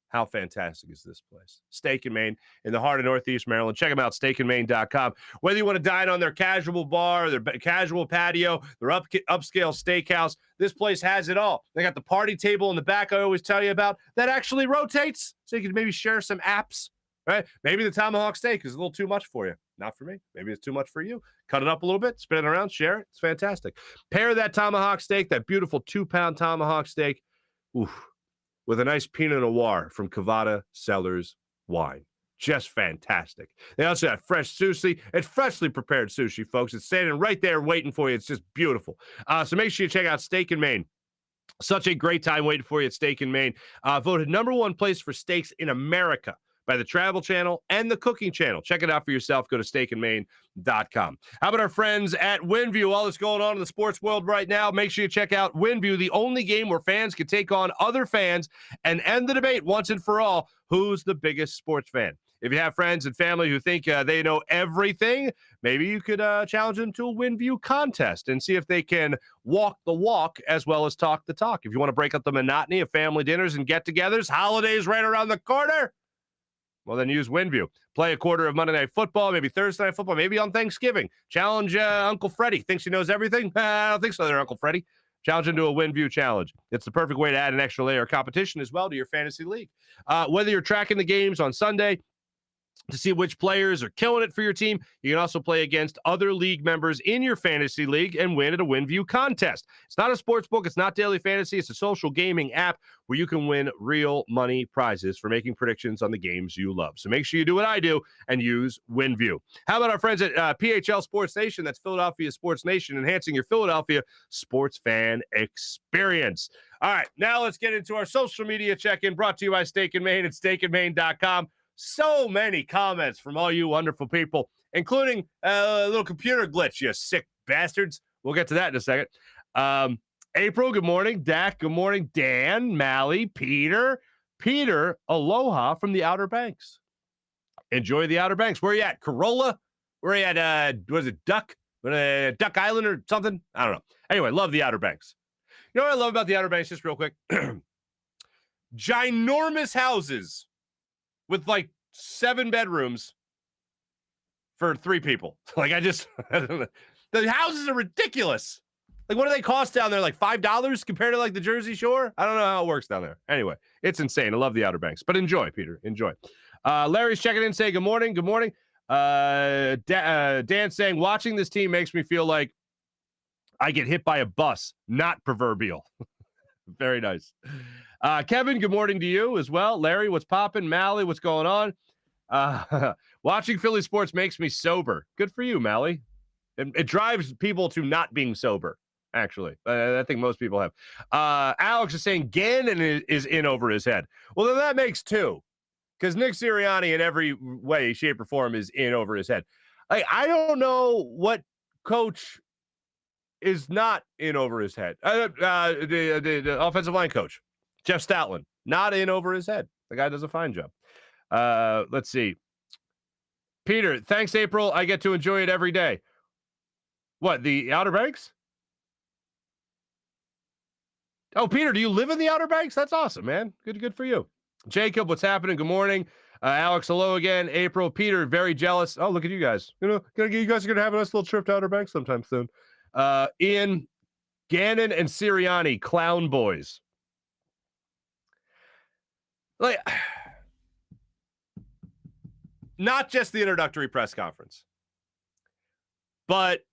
How fantastic is this place? Steak in Maine in the heart of Northeast Maryland. Check them out, steakandmaine.com. Whether you want to dine on their casual bar, their casual patio, their upscale steakhouse, this place has it all. They got the party table in the back I always tell you about that actually rotates, so you can maybe share some apps, right? Maybe the tomahawk steak is a little too much for you. Not for me. Maybe it's too much for you. Cut it up a little bit, spin it around, share it. It's fantastic. Pair that tomahawk steak, that beautiful 2-pound tomahawk steak, with a nice Pinot Noir from Cavada Cellars Wine. Just fantastic. They also have fresh sushi. It's freshly prepared sushi, folks. It's standing right there waiting for you. It's just beautiful. So make sure you check out Steak in Maine. Such a great time waiting for you at Steak in Maine. Voted #1 place for steaks in America by the Travel Channel and the Cooking Channel. Check it out for yourself. Go to steakandmaine.com. How about our friends at WinView? All that's going on in the sports world right now. Make sure you check out WinView, the only game where fans can take on other fans and end the debate once and for all. Who's the biggest sports fan? If you have friends and family who think they know everything, maybe you could challenge them to a WinView contest and see if they can walk the walk as well as talk the talk. If you want to break up the monotony of family dinners and get-togethers, holidays right around the corner, well, then use WinView. Play a quarter of Monday Night Football, maybe Thursday Night Football, maybe on Thanksgiving. Challenge Uncle Freddie. Thinks he knows everything? I don't think so there, Uncle Freddie. Challenge him to a WinView challenge. It's the perfect way to add an extra layer of competition as well to your fantasy league. Whether you're tracking the games on Sunday to see which players are killing it for your team, you can also play against other league members in your fantasy league and win at a WinView contest. It's not a sports book. It's not daily fantasy. It's a social gaming app where you can win real money prizes for making predictions on the games you love. So make sure you do what I do and use WinView. How about our friends at PHL Sports Nation? That's Philadelphia Sports Nation, enhancing your Philadelphia sports fan experience. All right, now let's get into our social media check-in, brought to you by Steak in Maine at steakandmaine.com. So many comments from all you wonderful people, including a little computer glitch, you sick bastards. We'll get to that in a second. April, good morning. Dak, good morning. Dan, Mally, Peter, aloha from the Outer Banks. Enjoy the Outer Banks. Where are you at? Corolla? Where are you at? What is it, Duck? Duck Island or something? I don't know. Anyway, love the Outer Banks. You know what I love about the Outer Banks, just real quick? Ginormous houses with like 7 bedrooms for 3 people. Like the houses are ridiculous. Like, what do they cost down there? Like $5 compared to like the Jersey Shore? I don't know how it works down there. Anyway, it's insane. I love the Outer Banks, but enjoy, Peter. Enjoy. Larry's checking in, saying good morning. Good morning. Dan saying, watching this team makes me feel like I get hit by a bus, not proverbial. Very nice. Kevin, good morning to you as well. Larry, what's popping? Mally, what's going on? Watching Philly sports makes me sober. Good for you, Mally. It drives people to not being sober, actually. I think most people have. Alex is saying Gannon is in over his head. Well, then that makes 2, because Nick Sirianni in every way, shape, or form is in over his head. I don't know what coach is not in over his head. The offensive line coach, Jeff Stoutland, not in over his head. The guy does a fine job. Let's see. Peter, thanks, April. I get to enjoy it every day. What, the Outer Banks? Oh, Peter, do you live in the Outer Banks? That's awesome, man. Good for you. Jacob, what's happening? Good morning. Alex, hello again. April, Peter, very jealous. Oh, look at you guys. You guys are going to have a nice little trip to Outer Banks sometime soon. Ian, Gannon, and Sirianni, clown boys. Like, not just the introductory press conference, but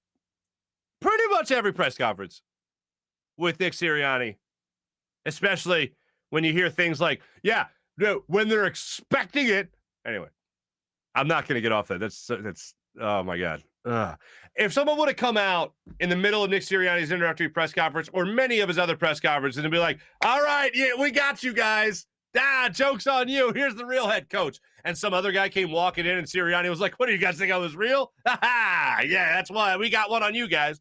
pretty much every press conference with Nick Sirianni, especially when you hear things like, yeah, no, when they're expecting it. Anyway, I'm not going to get off that. That's oh my God. If someone would have come out in the middle of Nick Sirianni's introductory press conference or many of his other press conferences and be like, all right, yeah, we got you guys. Joke's on you. Here's the real head coach. And some other guy came walking in and Sirianni was like, what do you guys think I was real? Ha yeah, that's why we got one on you guys.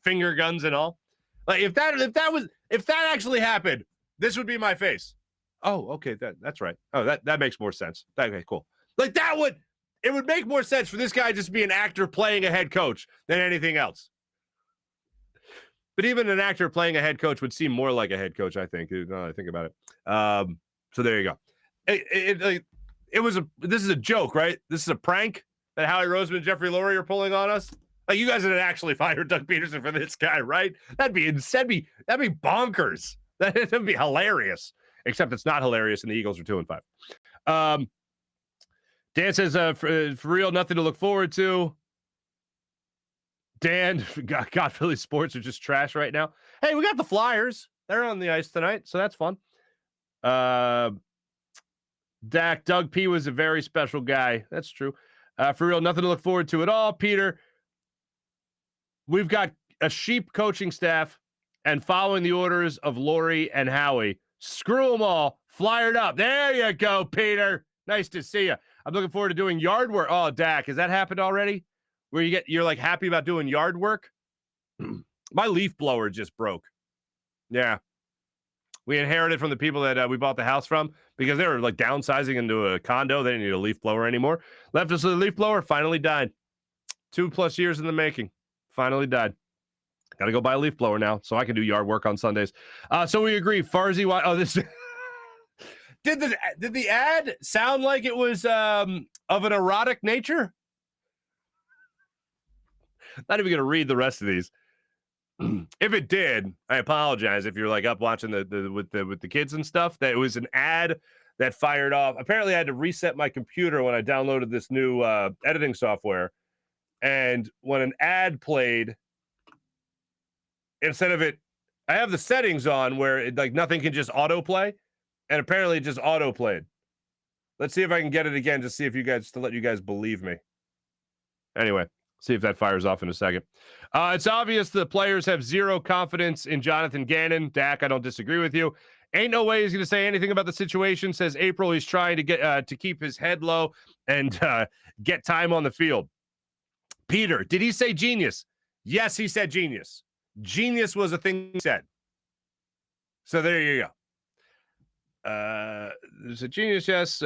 Finger guns and all. Like if that actually happened, this would be my face. Oh, okay, that's right. Oh, that makes more sense. Okay, cool. Like it would make more sense for this guy just to be an actor playing a head coach than anything else. But even an actor playing a head coach would seem more like a head coach, I think. Now that I think about it. So there you go. This is a joke, right? This is a prank that Howie Roseman and Jeffrey Lurie are pulling on us. Like you guys would actually fired Doug Peterson for this guy, right? That'd be bonkers. That'd be hilarious. Except it's not hilarious, and the Eagles are 2-5. Dan says, for real, nothing to look forward to. Dan, God, Philly sports are just trash right now. Hey, we got the Flyers. They're on the ice tonight, so that's fun. Dak, Doug P was a very special guy. That's true. For real, nothing to look forward to at all. Peter, we've got a sheep coaching staff and following the orders of Lori and Howie. Screw them all. Flyered up. There you go, Peter. Nice to see you. I'm looking forward to doing yard work. Oh, Dak, has that happened already? Where you're like happy about doing yard work? My leaf blower just broke. Yeah. We inherited from the people that we bought the house from because they were like downsizing into a condo. They didn't need a leaf blower anymore. Left us with a leaf blower, finally died. 2+ years in the making. Finally died. Got to go buy a leaf blower now so I can do yard work on Sundays. So we agree. Farzy, this did the ad sound like it was of an erotic nature? Not even going to read the rest of these. If it did, I apologize. If you're like up watching with the kids and stuff, that it was an ad that fired off. Apparently, I had to reset my computer when I downloaded this new editing software, and when an ad played, instead of it, I have the settings on where it, like nothing can just autoplay, and apparently it just autoplayed. Let's see if I can get it again, just see if to let you guys believe me. Anyway. See if that fires off in a second. It's obvious the players have zero confidence in Jonathan Gannon. Dak, I don't disagree with you. Ain't no way he's going to say anything about the situation, says April. He's trying to get to keep his head low and get time on the field. Peter, did he say genius? Yes, he said genius. Genius was a thing he said. So there you go. There's a genius, yes.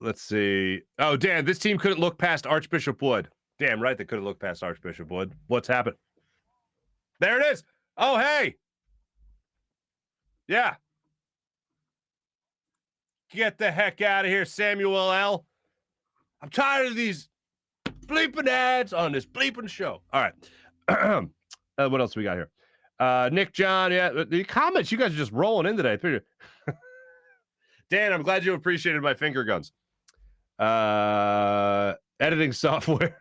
Let's see. Oh, Dan, this team couldn't look past Archbishop Wood. Damn right they couldn't look past Archbishop Wood. What's happened? There it is. Oh, hey. Yeah. Get the heck out of here, Samuel L. I'm tired of these bleeping ads on this bleeping show. All right. What else we got here? Nick John, yeah. The comments, you guys are just rolling in today. Dan, I'm glad you appreciated my finger guns. Editing software.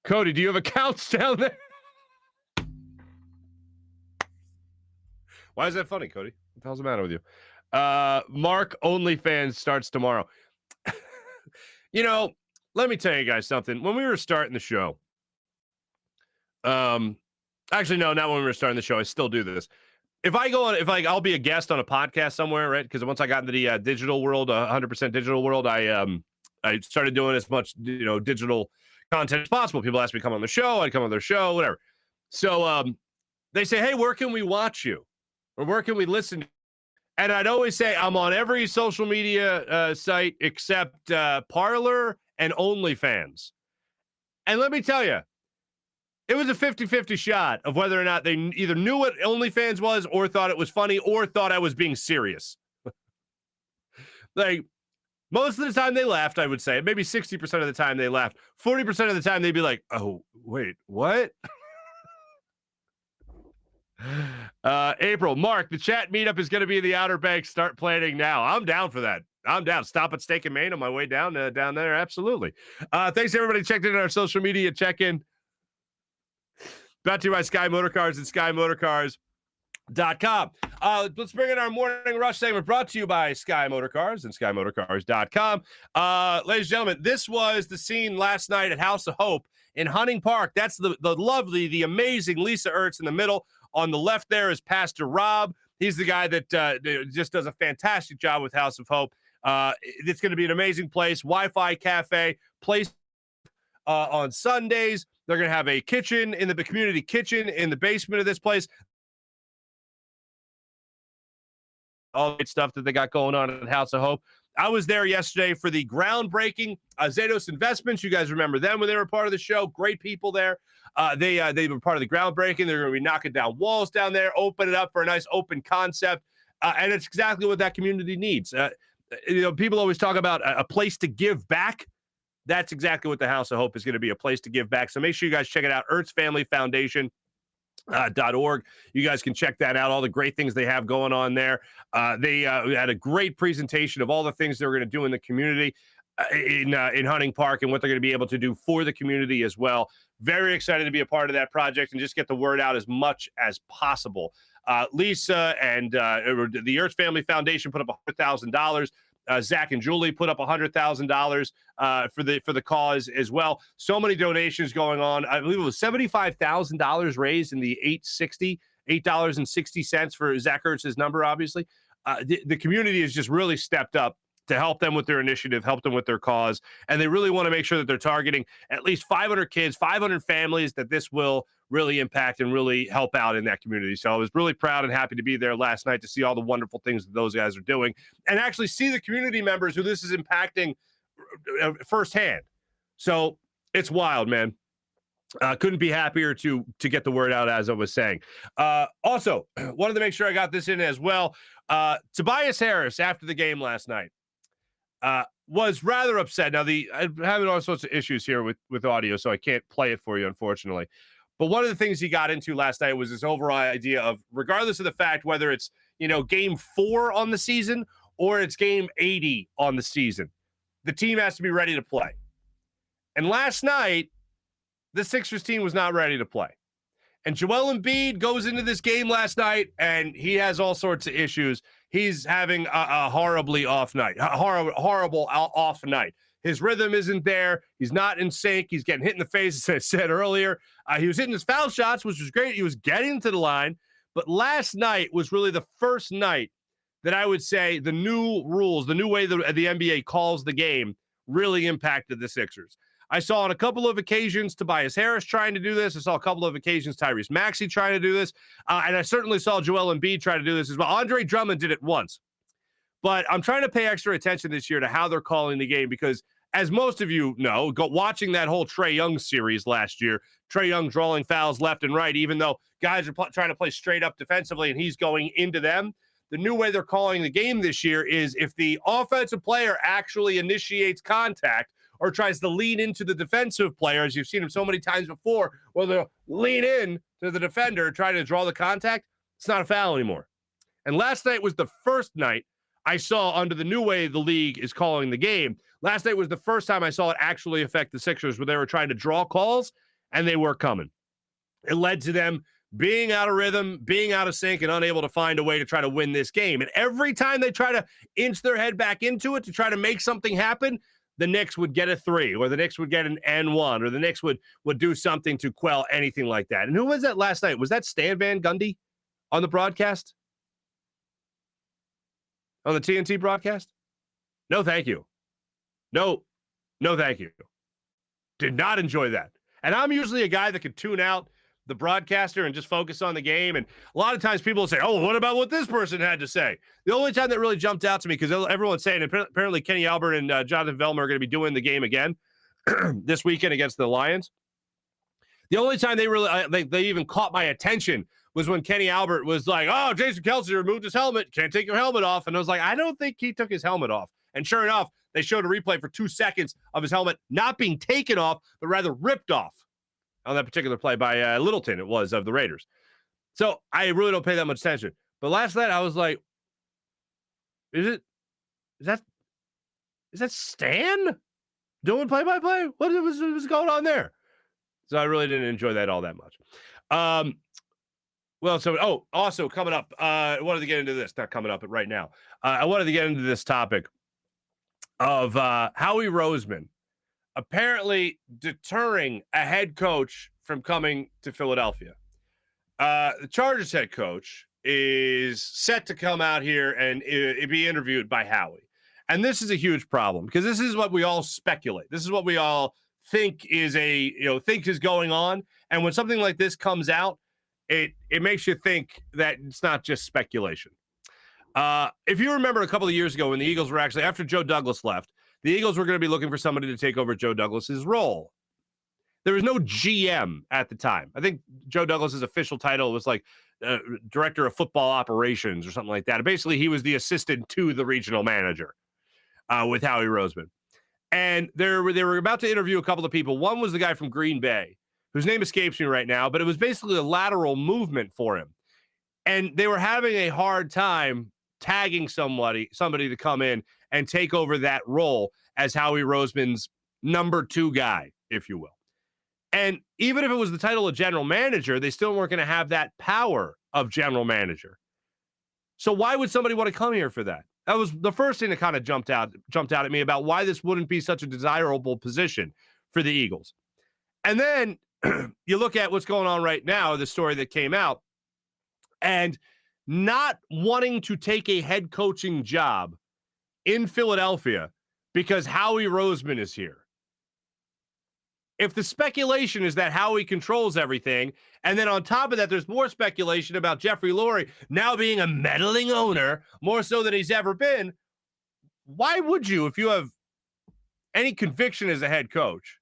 Cody, do you have accounts down there? Why is that funny, Cody? What the hell's the matter with you? Marc OnlyFans starts tomorrow. Let me tell you guys something. When we were starting the show, actually, no, not when we were starting the show. I still do this. If I'll be a guest on a podcast somewhere, right? Because once I got into the digital world, 100% digital world, I started doing as much, digital content as possible. People ask me to come on the show. I'd come on their show, whatever. So they say, hey, where can we watch you? Or where can we listen? And I'd always say I'm on every social media site except Parler and OnlyFans. And let me tell you, it was a 50-50 shot of whether or not they either knew what OnlyFans was or thought it was funny or thought I was being serious. Like, most of the time they laughed, I would say. Maybe 60% of the time they laughed. 40% of the time they'd be like, oh, wait, what? April, Mark, the chat meetup is going to be in the Outer Banks. Start planning now. I'm down for that. I'm down. Stop at Steak and Maine on my way down there. Absolutely. Thanks, everybody. Checked in on our social media check-in. Brought to you by Sky Motorcars and SkyMotorcars.com. Let's bring in our morning rush segment brought to you by Sky Motorcars and SkyMotorcars.com. Ladies and gentlemen, this was the scene last night at House of Hope in Hunting Park. That's the lovely, the amazing Lisa Ertz in the middle. On the left there is Pastor Rob. He's the guy that just does a fantastic job with House of Hope. It's going to be an amazing place, Wi-Fi cafe, place on Sundays. They're going to have a kitchen in the community kitchen in the basement of this place. All the stuff that they got going on at House of Hope. I was there yesterday for the groundbreaking Zados Investments. You guys remember them when they were part of the show. Great people there. They were part of the groundbreaking. They're going to be knocking down walls down there, open it up for a nice open concept. And it's exactly what that community needs. People always talk about a place to give back. That's exactly what the House of Hope is going to be, a place to give back. So make sure you guys check it out, ErtzFamilyFoundation.org. You guys can check that out, all the great things they have going on there. They had a great presentation of all the things they're going to do in the community in Hunting Park and what they're going to be able to do for the community as well. Very excited to be a part of that project and just get the word out as much as possible. Lisa and the Ertz Family Foundation put up $100,000. Zach and Julie put up $100,000 for the cause as well. So many donations going on. I believe it was $75,000 raised in the $8.60 for Zach Ertz's number, obviously. The community has just really stepped up to help them with their initiative, help them with their cause. And they really want to make sure that they're targeting at least 500 kids, 500 families that this will really impact and really help out in that community. So I was really proud and happy to be there last night to see all the wonderful things that those guys are doing and actually see the community members who this is impacting firsthand. So it's wild, man. Couldn't be happier to get the word out, as I was saying. Also, wanted to make sure I got this in as well. Tobias Harris, after the game last night, was rather upset. Now, I'm having all sorts of issues here with audio, so I can't play it for you, unfortunately. But one of the things he got into last night was this overall idea of, regardless of the fact whether it's, game 4 on the season or it's game 80 on the season, the team has to be ready to play. And last night, the Sixers team was not ready to play. And Joel Embiid goes into this game last night, and he has all sorts of issues. He's having a horribly off night, a horrible off night. His rhythm isn't there. He's not in sync. He's getting hit in the face, as I said earlier. He was hitting his foul shots, which was great. He was getting to the line. But last night was really the first night that I would say the new rules, the new way the NBA calls the game really impacted the Sixers. I saw on a couple of occasions Tobias Harris trying to do this. I saw a couple of occasions Tyrese Maxey trying to do this. And I certainly saw Joel Embiid try to do this as well. Andre Drummond did it once. But I'm trying to pay extra attention this year to how they're calling the game because, as most of you know, watching that whole Trae Young series last year, Trae Young drawing fouls left and right, even though guys are trying to play straight up defensively and he's going into them. The new way they're calling the game this year is if the offensive player actually initiates contact or tries to lean into the defensive players, you've seen him so many times before, where they'll lean in to the defender, try to draw the contact, it's not a foul anymore. And last night was the first night I saw, under the new way the league is calling the game, last night was the first time I saw it actually affect the Sixers, where they were trying to draw calls, and they were coming. It led to them being out of rhythm, being out of sync, and unable to find a way to try to win this game. And every time they try to inch their head back into it to try to make something happen, the Knicks would get a 3, or the Knicks would get an N1, or the Knicks would do something to quell anything like that. And who was that last night? Was that Stan Van Gundy on the broadcast? On the TNT broadcast? No, thank you. No, thank you. Did not enjoy that. And I'm usually a guy that can tune out the broadcaster and just focus on the game. And a lot of times people will say, oh, what about what this person had to say? The only time that really jumped out to me, because everyone's saying apparently Kenny Albert and Jonathan Velmer are going to be doing the game again this weekend against the Lions. The only time they really they even caught my attention was when Kenny Albert was like, oh, Jason Kelce removed his helmet. Can't take your helmet off. And I was like, I don't think he took his helmet off. And sure enough, they showed a replay for 2 seconds of his helmet not being taken off, but rather ripped off on that particular play by Littleton, it was, of the Raiders. So I really don't pay that much attention. But last night I was like, is that Stan doing play-by-play? What was going on there? So I really didn't enjoy that all that much. Also coming up, I wanted to get into this, not coming up, but right now. I wanted to get into this topic of Howie Roseman apparently deterring a head coach from coming to Philadelphia. The Chargers head coach is set to come out here and be interviewed by Howie. And this is a huge problem because this is what we all speculate. This is what we all think is going on. And when something like this comes out, it makes you think that it's not just speculation. If you remember a couple of years ago when the Eagles were actually, after Joe Douglas left, the Eagles were going to be looking for somebody to take over Joe Douglas's role. There was no GM at the time. I think Joe Douglas's official title was like Director of Football Operations or something like that. Basically, he was the assistant to the regional manager with Howie Roseman. And they were about to interview a couple of people. One was the guy from Green Bay, whose name escapes me right now, but it was basically a lateral movement for him. And they were having a hard time tagging somebody to come in and take over that role as Howie Roseman's number 2 guy, if you will. And even if it was the title of general manager, they still weren't going to have that power of general manager. So why would somebody want to come here for that? That was the first thing that kind of jumped out at me about why this wouldn't be such a desirable position for the Eagles. And then you look at what's going on right now, the story that came out, and not wanting to take a head coaching job in Philadelphia because Howie Roseman is here. If the speculation is that Howie controls everything, and then on top of that, there's more speculation about Jeffrey Lurie now being a meddling owner, more so than he's ever been, why would you, if you have any conviction as a head coach,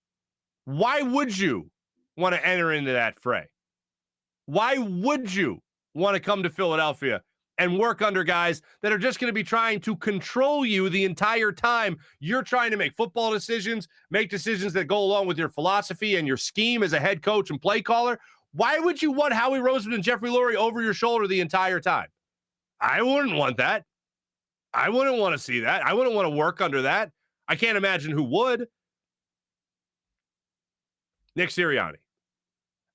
why would you want to enter into that fray? Why would you want to come to Philadelphia and work under guys that are just going to be trying to control you the entire time you're trying to make football decisions, make decisions that go along with your philosophy and your scheme as a head coach and play caller? Why would you want Howie Roseman and Jeffrey Lurie over your shoulder the entire time? I wouldn't want that. I wouldn't want to see that. I wouldn't want to work under that. I can't imagine who would. Nick Sirianni.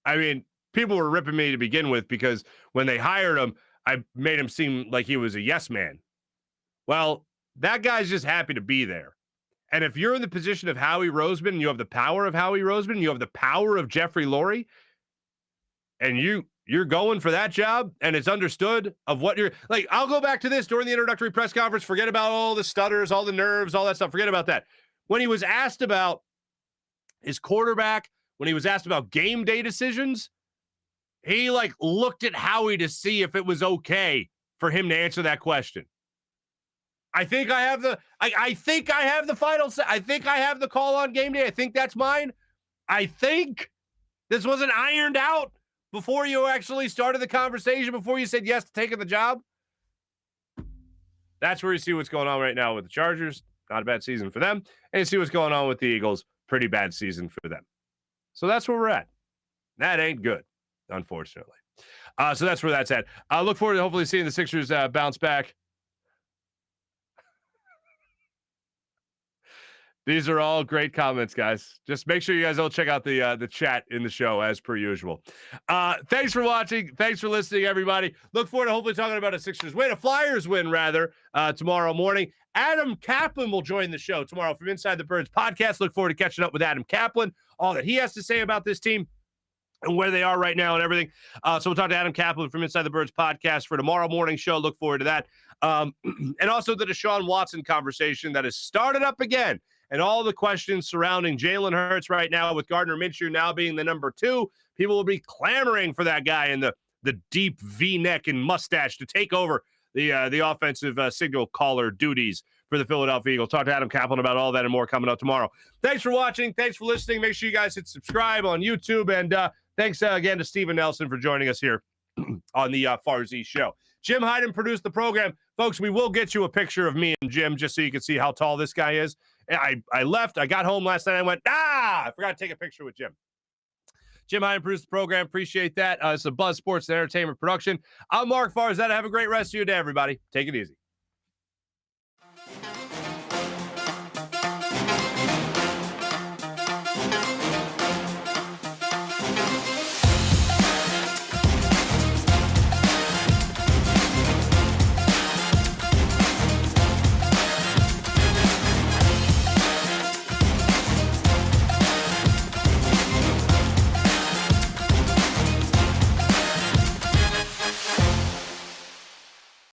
I mean, people were ripping me to begin with because when they hired him, I made him seem like he was a yes man. Well, that guy's just happy to be there. And if you're in the position of Howie Roseman and you have the power of Howie Roseman, you have the power of Jeffrey Lurie, and you're going for that job, and it's understood of what you're like. I'll go back to this during the introductory press conference. Forget about all the stutters, all the nerves, all that stuff. Forget about that. When he was asked about his quarterback, when he was asked about game day decisions, he looked at Howie to see if it was okay for him to answer that question. I think I have the final say. I think I have the call on game day. I think that's mine. I think this wasn't ironed out before you actually started the conversation, before you said yes to taking the job. That's where you see what's going on right now with the Chargers. Not a bad season for them. And you see what's going on with the Eagles. Pretty bad season for them. So that's where we're at. That ain't good, unfortunately. So that's where that's at. I look forward to hopefully seeing the Sixers bounce back. These are all great comments, guys. Just make sure you guys all check out the chat in the show as per usual. Thanks for watching. Thanks for listening, everybody. Look forward to hopefully talking about a Sixers win, a Flyers win, rather, tomorrow morning. Adam Kaplan will join the show tomorrow from Inside the Birds podcast. Look forward to catching up with Adam Kaplan, all that he has to say about this team and where they are right now and everything. So we'll talk to Adam Kaplan from Inside the Birds podcast for tomorrow morning show. Look forward to that. And also the Deshaun Watson conversation that has started up again. And all the questions surrounding Jalen Hurts right now with Gardner Minshew now being the number 2. People will be clamoring for that guy in the deep V-neck and mustache to take over the offensive signal caller duties for the Philadelphia Eagles. Talk to Adam Kaplan about all that and more coming up tomorrow. Thanks for watching. Thanks for listening. Make sure you guys hit subscribe on YouTube. And thanks again to Stephen Nelson for joining us here on the Farzy Show. Jim Hyden produced the program. Folks, we will get you a picture of me and Jim just so you can see how tall this guy is. And I left. I got home last night. I went, I forgot to take a picture with Jim. Jim Hyden produced the program. Appreciate that. It's a Buzz Sports and Entertainment production. I'm Marc Farzy. Have a great rest of your day, everybody. Take it easy.